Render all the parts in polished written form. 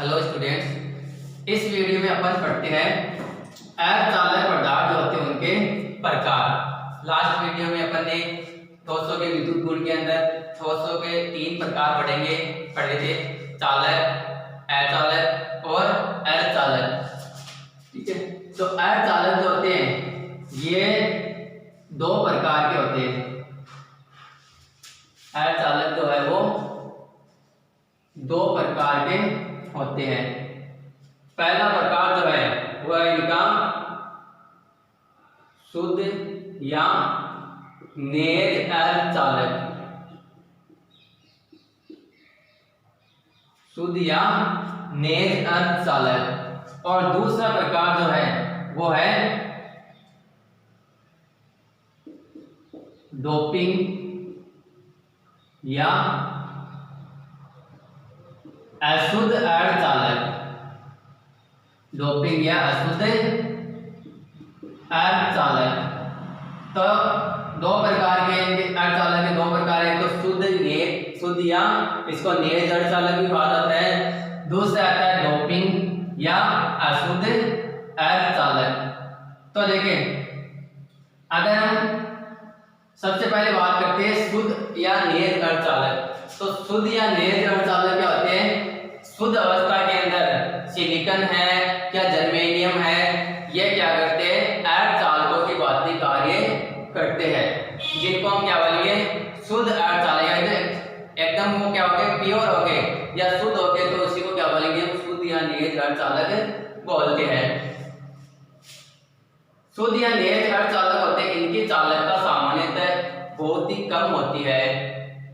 Hello students, इस video में अपन पढ़ते हैं अर्धचालक पदार्थ जो होते हैं उनके प्रकार। लास्ट वीडियो में अपन ने ठोसों के विद्युत गुण के अंदर ठोसों के 3 प्रकार पढ़े थे, चालक, अचालक और अर्धचालक। ठीक है, तो अर्धचालक जो होते हैं ये 2 प्रकार के होते हैं। अर्धचालक जो है वो 2 प्रकार के होते हैं। पहला प्रकार जो है वह है इनका शुद्ध या नेज अर्धचालक। शुद्ध या नेज अर्धचालक। और दूसरा प्रकार जो है वो है डोपिंग या अशुद्ध अर्धचालक। डोपिंग या अशुद्ध अर्धचालक। तो 2 प्रकार के अर्धचालक के 2 प्रकार है, तो शुद्ध या इसको नेज अर्धचालक भी कहा जाता है। दूसरा आता है डोपिंग या अशुद्ध अर्धचालक। तो देखें, अगर हम सबसे पहले बात करते हैं शुद्ध या नेज अर्धचालक, तो शुद्ध या नेज अर्धचालक क्या होते हैं? शुद्ध अवस्था के अंदर सिलिकॉन है या जर्मेनियम है, ये क्या करते हैं? अर्धचालकों की भांति कार्य करते हैं, जिनको हम क्या बोलेंगे? शुद्ध अर्धचालक। एकदम वो क्या हो गए? प्योर हो गए या शुद्ध हो गए, तो उसी को क्या बोलेंगे? हम शुद्ध या नेज अर्धचालक बोलते हैं। शुद्ध या नेज अर्धचालक होते हैं, इनकी चालकता सामान्यतः बहुत ही कम होती है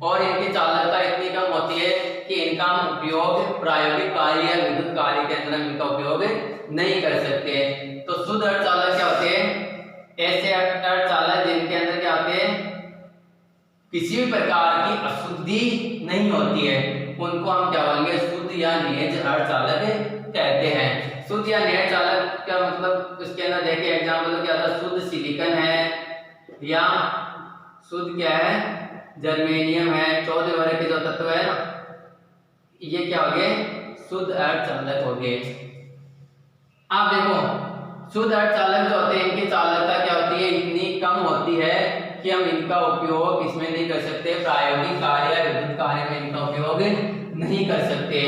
और इनकी चालकता इतनी कम होती है कि इनका हम उपयोग प्रायोगिक कार्य या विद्युत कार्य के अंदर इनका उपयोग नहीं कर सकते। तो शुद्ध अर्धचालक क्या होते हैं? ऐसे अर्धचालक जिनके अंदर क्या होते हैं? किसी भी प्रकार की अशुद्धि नहीं होती है, उनको हम क्या बोलेंगे? शुद्ध या नेज अर्धचालक कहते हैं। शुद्ध या नेज चालक का मतलब इसके अंदर देखिए एग्जाम्पल क्या था? शुद्ध सिलिकॉन है या शुद्ध क्या है? जर्मेनियम है। चौथे वर्ग के जो तत्व है ना, ये क्या हो गए? शुद्ध अर्धचालक हो गए। आप देखो, शुद्ध अर्धचालक जो होते हैं इनकी चालकता क्या होती है? इतनी कम होती है कि हम इनका उपयोग इसमें नहीं कर सकते, प्रायोगिक कार्य या विद्युत कार्य में इनका उपयोग नहीं कर सकते।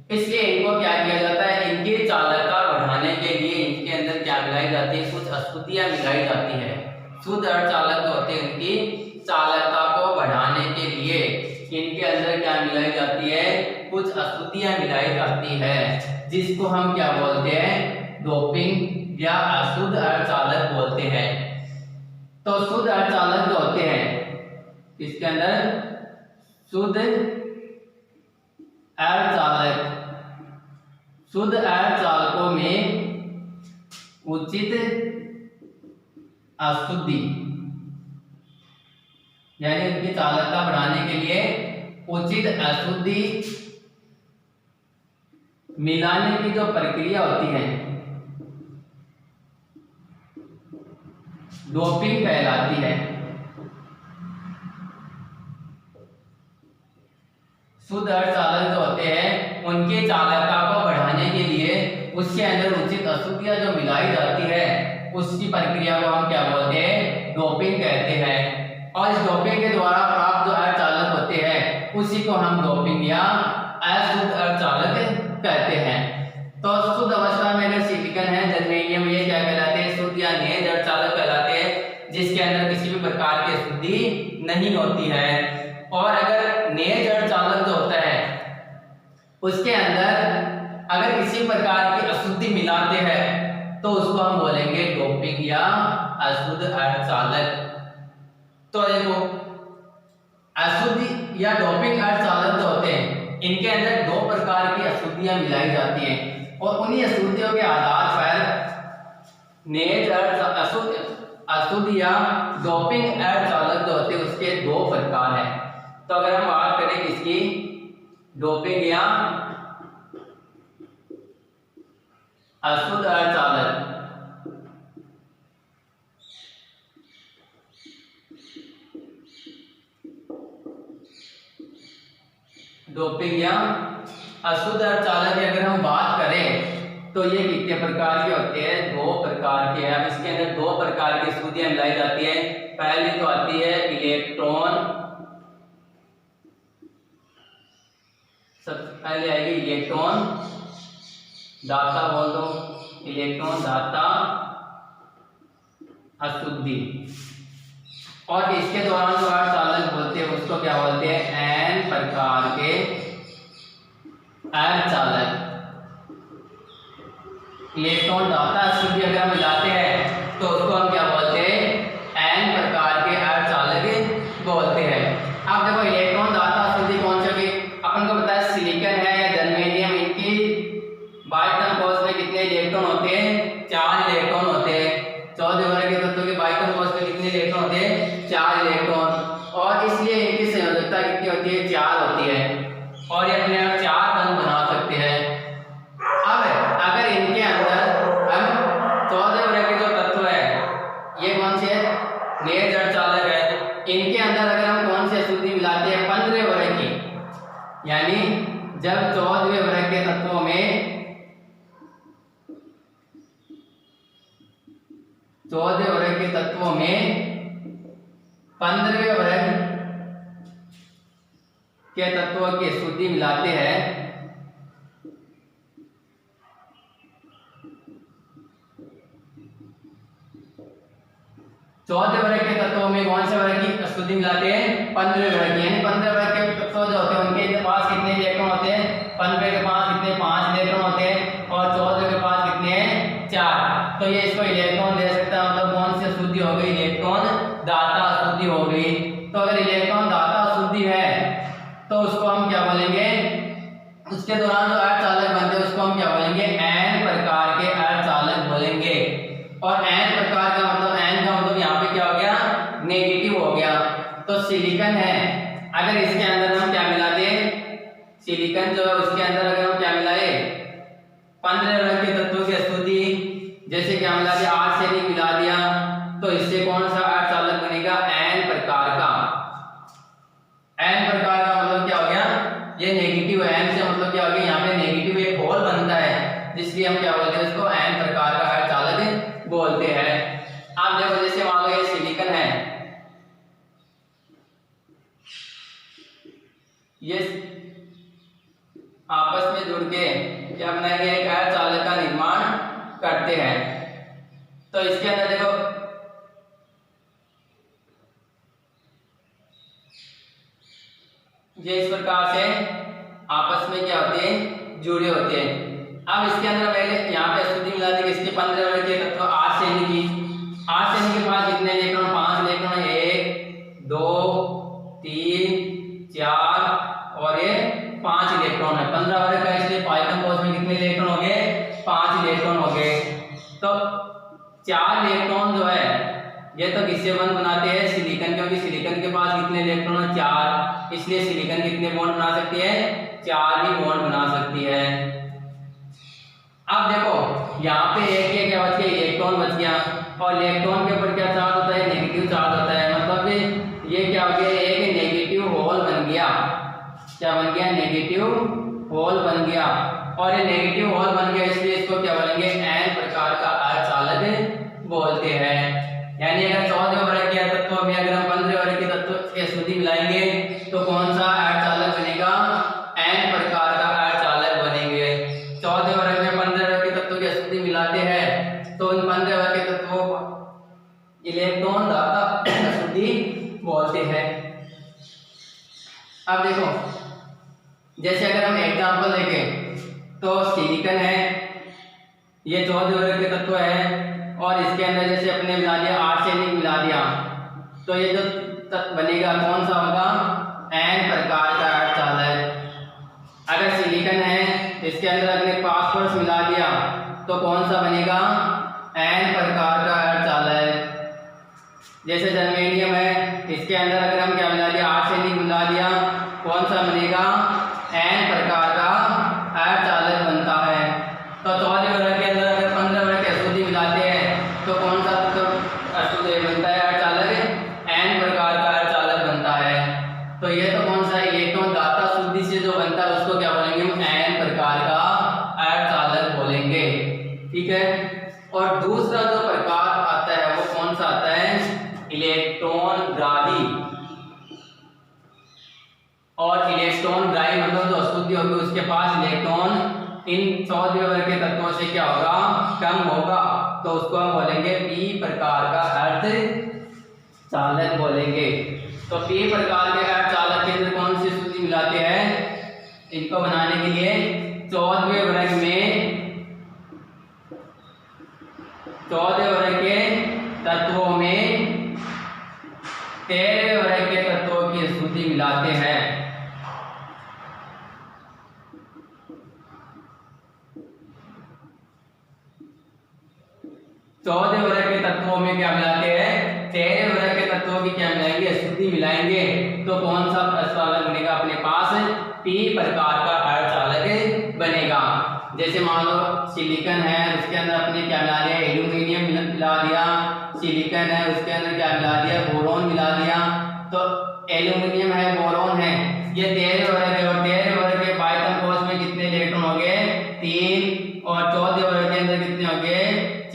इसलिए इनको क्या किया जाता है? इनकी चालकता बढ़ाने के लिए इनके अंदर क्या मिलाई जाती है? कुछ अशुद्धियां मिलाई जाती है। शुद्ध अर्धचालक जो होते हैं उनकी चालकता को बढ़ाने के लिए इनके अंदर क्या मिलाई जाती है? कुछ अशुद्धियां मिलाई जाती है, जिसको हम क्या बोलते हैं? डोपिंग या अशुद्ध अर्धचालक बोलते हैं। तो शुद्ध अर्धचालक जो होते हैं इसके अंदर शुद्ध अर्धचालकों में उचित अशुद्धि, यानी उनकी चालकता बढ़ाने के लिए उचित अशुद्धि मिलाने की जो प्रक्रिया होती है डोपिंग कहलाती है। शुद्ध अर्धचालक जो होते हैं उनकी चालकता को बढ़ाने के लिए उसके अंदर उचित अशुद्धियां जो मिलाई जाती है उसकी प्रक्रिया को हम क्या बोलते हैं? डोपिंग कहते हैं। और इस डोपिंग के द्वारा प्राप्त जो अर्धचालक होते हैं उसी को हम डोपिंग या अशुद्ध अर्धचालक कहते हैं। तो शुद्ध अवस्था में अगर सिलिकॉन है, जर्मेनियम, ये क्या कहलाते हैं? शुद्ध या नेज अर्धचालक कहलाते हैं, जिसके अंदर किसी भी प्रकार की अशुद्धि नहीं होती है। और अगर नेज अर्धचालक जो होता है उसके अंदर अगर किसी प्रकार की अशुद्धि मिलाते हैं तो उसको हम बोलेंगे डोपिंग या अशुद्ध अर्धचालक। तो देखो, अशुद्धि या डोपिंग अर्धचालक जो होते हैं इनके अंदर 2 प्रकार की अशुद्धियां मिलाई जाती हैं और उन्हीं अशुद्धियों के आधार पर नेज अशुद्ध या डोपिंग अर्धचालक जो होते हैं उसके 2 प्रकार हैं। तो अगर हम बात करें किसकी? डोपिंग या अशुद्ध अर्धचालक। डोपिंग या अशुद्ध अर्धचालक की अगर हम बात करें तो ये कितने प्रकार के होते हैं? 2 प्रकार के हैं। अब इसके अंदर 2 प्रकार की अशुद्धियां मिलाई जाती है। पहली तो आती है इलेक्ट्रॉन, सबसे पहले आएगी इलेक्ट्रॉन दाता, बोल दो इलेक्ट्रॉन दाता अशुद्धि। और इसके दौरान जो अर्धचालक बोलते हैं उसको क्या बोलते हैं? एन प्रकार के अर्धचालक। इलेक्ट्रॉन दाता अशुद्धि अगर हम मिलाते हैं तो उसको हम क्या बोलते हैं? एन प्रकार के अर्धचालक बोलते हैं। अब देखो इलेक्ट्रॉन दाता अशुद्धि कौन सी होगी? अपन को पता है सिलिकॉन है या जर्मेनियम, इनकी बाइटम कोष में कितने इलेक्ट्रॉन होते हैं? 4 इलेक्ट्रॉन होते हैं। 14 वर्ग के तत्वों के बाइटम कोष में कितने इलेक्ट्रॉन होते हैं? 4 इलेक्ट्रॉन। और इसलिए इनकी संयोजकता कितनी होती है? 4 होती है। और ये अपने आप 4 बंध बना सकते हैं। अब अगर इनके अंदर हम 14 वर्ग के जो तत्व है, ये कौन से है? नेज अर्धचालक है। इनके अंदर अगर हम कौन सी अशुद्धि मिलाते हैं? 15 वर्ग की, यानी जब 14वें वर्ग के तत्वों में 14 वर्ग के तत्वों में 15वें वर्ग के तत्वों की अशुद्धि मिलाते हैं, चौथे वर्ग के तत्वों में कौन से वर्ग की अशुद्धि मिलाते हैं? 15 वर्ग की। यानी 15 वर्ग के तत्व जो होते हैं उनके पास कितने इलेक्ट्रॉन होते हैं? 15 के पास कितने? 5 इलेक्ट्रॉन होते हैं। और 14 के पास कितने हैं? 4। तो ये इसको इलेक्ट्रॉन दे सकता है। मतलब कौन सी अशुद्धि हो गई? इलेक्ट्रॉन दाता अशुद्धि हो गई। तो अगर इलेक्ट्रॉन दाता अशुद्धि है तो उसको हम क्या बोलेंगे? उसके दौरान जो अर्धचालक बनते हैं उसको हम क्या बोलेंगे? एन प्रकार के अर्धचालक बोलेंगे। और एन प्रकार का मतलब, एन का मतलब यहाँ पे क्या हो गया? नेगेटिव हो गया। तो सिलिकॉन है, अगर इसके अंदर हम क्या मिला दें? सिलिकॉन जो है उसके अंदर अगर हम क्या मिलाए? 15 वर्ग के तत्वों की अशुद्धि, जैसे क्या मिला दिया? आर्सेनिक मिला दिया, तो इससे कौन सा अर्धचालक बनेगा? एन प्रकार का। एन प्रकार का मतलब क्या हो गया? ये नेगेटिव है। एन से मतलब क्या हो गया? यहाँ पे नेगेटिव एक होल बनता है, जिसलिए हम क्या बोलते हैं? इसको एन प्रकार का अर्धचालक बोलते हैं। आप देखो जैसे मान लो ये सिलिकॉन है, ये आपस में जुड़ के क्या बनाएंगे? एक अर्धचालक का निर्माण करते हैं। तो इसके अंदर देखो ये इस प्रकार से आपस में क्या होते हैं? जुड़े होते हैं। अब इसके अंदर पहले यहाँ पे अशुद्धि मिला दी किसके? 15 वर्ग के तत्व आर्सेनिक की। आर्सेनिक के पास कितने इलेक्ट्रॉन? 5 इलेक्ट्रॉन। 1 2 3 4 और ये 5 इलेक्ट्रॉन है। 15 वर्ग का, इसलिए पाइथन कोष में कितने इलेक्ट्रॉन हो गए? 5 इलेक्ट्रॉन हो गए। तो 4 इलेक्ट्रॉन जो है ये तो किससे बंध बनाते हैं? सिलिकॉन, क्योंकि सिलिकॉन के पास कितने इलेक्ट्रॉन है? 4। इसलिए सिलिकॉन कितने बॉन्ड बना सकती है? 4 ही बॉन्ड बना सकती है। अब देखो यहाँ पे एक क्या बच गया? इलेक्ट्रॉन बच गया। और इलेक्ट्रॉन के ऊपर क्या चार्ज होता है? नेगेटिव चार्ज होता है। मतलब ये क्या हो गया? एक नेगेटिव होल बन गया। क्या बन गया? नेगेटिव होल बन गया। और ये नेगेटिव होल बन गया, इसलिए इसको क्या बोलेंगे? एन प्रकार का अर्धचालक बोलते हैं। यानी अगर 14 वर्ग के तत्वों में अगर हम 15 वर्ग के तत्व की अशुद्धि मिलाएंगे तो कौन सा अर्धचालक बनेगा? एन प्रकार का अर्धचालक बनेंगे। 14 वर्ग में 15 वर्ग के तत्वों की अशुद्धि मिलाते हैं तो उन 15 वर्ग के तत्वों को इलेक्ट्रॉन दाता अशुद्धि बोलते हैं। अब देखो जैसे अगर हम एग्जांपल देखें तो सिलिकॉन है, ये 14 वर्ग के तत्व है। और इसके अंदर जैसे अपने मिला दिया आर्सेनिक मिला दिया, तो ये जो तत्व बनेगा कौन सा होगा? एन प्रकार का अर्धचालक। अगर सिलिकॉन है इसके अंदर अगर फास्फोरस मिला दिया तो कौन सा बनेगा? एन प्रकार का अर्धचालक। जैसे जर्मेनियम है, इसके अंदर अगर हम क्या मिला दिया? आर्सेनिक मिला दिया, कौन सा बनेगा? एन प्रकार का अर्धचालक बनता है। तो 14 वर्ग के अंदर अगर 15 वर्ग की अशुद्धि मिलाते हैं तो कौन सा अशुद्ध बनता है? अर्धचालक एन प्रकार का अर्धचालक बनता है। तो ये तो कौन सा? इलेक्ट्रॉन दाता अशुद्धि से जो बनता है उसको क्या बोलेंगे? हम एन ठीक है। और दूसरा जो प्रकार आता है वो कौन सा आता है, इलेक्ट्रॉन ग्राही। और इलेक्ट्रॉन ग्राही मतलब जो अशुद्धि होगी उसके पास इलेक्ट्रॉन इन चौदह वर्ग के तत्वों से क्या होगा, कम होगा, तो उसको हम बोलेंगे पी प्रकार का अर्धचालक बोलेंगे। तो पी प्रकार के अर्धचालक के अंदर कौन सी अशुद्धि मिलाते हैं, इनको बनाने के लिए 14वें वर्ग के तत्वों में 13वें वर्ग के तत्वों की अशुद्धि मिलाते हैं। 14 वर्ग के तत्वों में क्या मिलाते हैं, 13 वर्ग के तत्वों की क्या मिलाएंगे, अशुद्धि मिलाएंगे। तो कौन सा अर्धचालक बनेगा अपने पास, पी प्रकार का अर्धचालक बनेगा। जैसे मान लो सिलिकॉन है, उसके अंदर अपने क्या मिला दिया, एल्यूमिनियम मिला दिया, सिलिकॉन है उसके अंदर क्या मिला दिया, बोरोन मिला दिया। तो एल्यूमिनियम है, बोरोन है, ये 13 वर्ग है, और 13 वर्ग के बाह्यतम कोश में कितने इलेक्ट्रॉन हो गए, 3, और 14 वर्ग के अंदर कितने हो गए,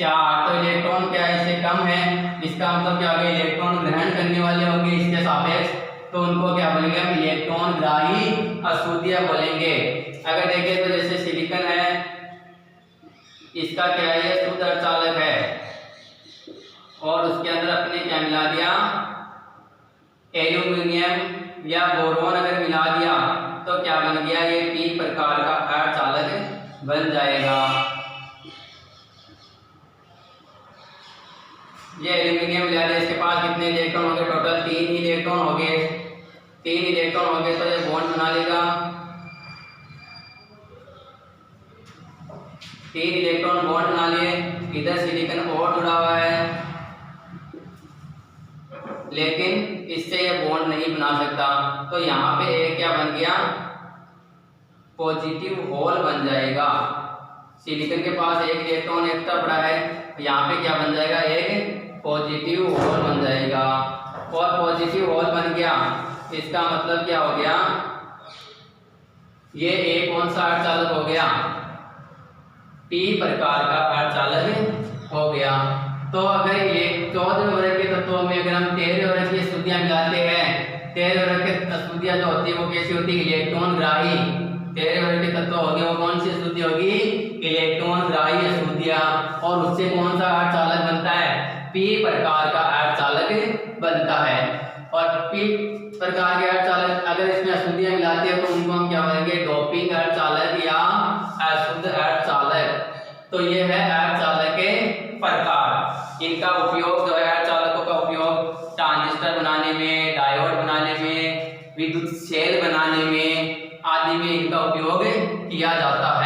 4। तो इलेक्ट्रॉन क्या इससे कम है, इसका मतलब क्या हो गया, इलेक्ट्रॉन ग्रहण करने वाले होंगे इसके सापेक्ष, तो उनको क्या बोलेंगे हम, इलेक्ट्रॉन ग्राही अशुद्धियां बोलेंगे। अगर देखें तो जैसे सिलिकॉन है, इसका क्या है, शुद्ध अर्धचालक है, और उसके अंदर अपने क्या मिला दिया, एल्यूमिनियम या बोरोन अगर मिला दिया तो क्या बन गया, ये पी प्रकार का अर्धचालक बन जाएगा। ये एल्यूमिनियम मिला दिया, इसके पास कितने इलेक्ट्रॉन हो गए, टोटल 3 इलेक्ट्रॉन हो गए, 3 इलेक्ट्रॉन हो गए, तो ये बॉन्ड बना लेगा, 3 इलेक्ट्रॉन बॉन्ड बना लिए। इधर सिलिकॉन और जुड़ा हुआ है, लेकिन इससे ये बॉन्ड नहीं बना सकता, तो यहाँ पे एक क्या बन गया, पॉजिटिव होल बन जाएगा। सिलिकॉन के पास एक इलेक्ट्रॉन एक्स्ट्रा पड़ा है, यहाँ पे क्या बन जाएगा, एक पॉजिटिव होल बन जाएगा। और पॉजिटिव होल बन गया, इसका मतलब क्या हो गया, ये एक कौन सा अर्धचालक हो गया, पी प्रकार का अर्धचालक हो गया। तो अगर ये 14 वर्ग के तत्वों में अगर हम 13 वर्ग की अशुद्धियां मिलाते हैं, 13 वर्ग की अशुद्धियां जो होती है वो कैसी होती है, इलेक्ट्रॉन ग्राही। 13 वर्ग के तत्व होंगे वो कौन सी अशुद्धि होगी, इलेक्ट्रॉन ग्राही अशुद्धियां। और उससे कौन सा अर्धचालक बनता है, पी प्रकार का अर्धचालक बनता है। और पी प्रकार के अर्धचालक अगर इसमें अशुद्धियां मिलाते हैं तो उनको हम क्या बोलेंगे, डोपिंग अर्धचालक या अशुद्ध अर्धचालक। तो ये है अर्धचालक के प्रकार। इनका उपयोग जो है, अर्धचालकों का उपयोग ट्रांजिस्टर बनाने में, डायोड बनाने में, विद्युत सेल बनाने में आदि में इनका उपयोग किया जाता है।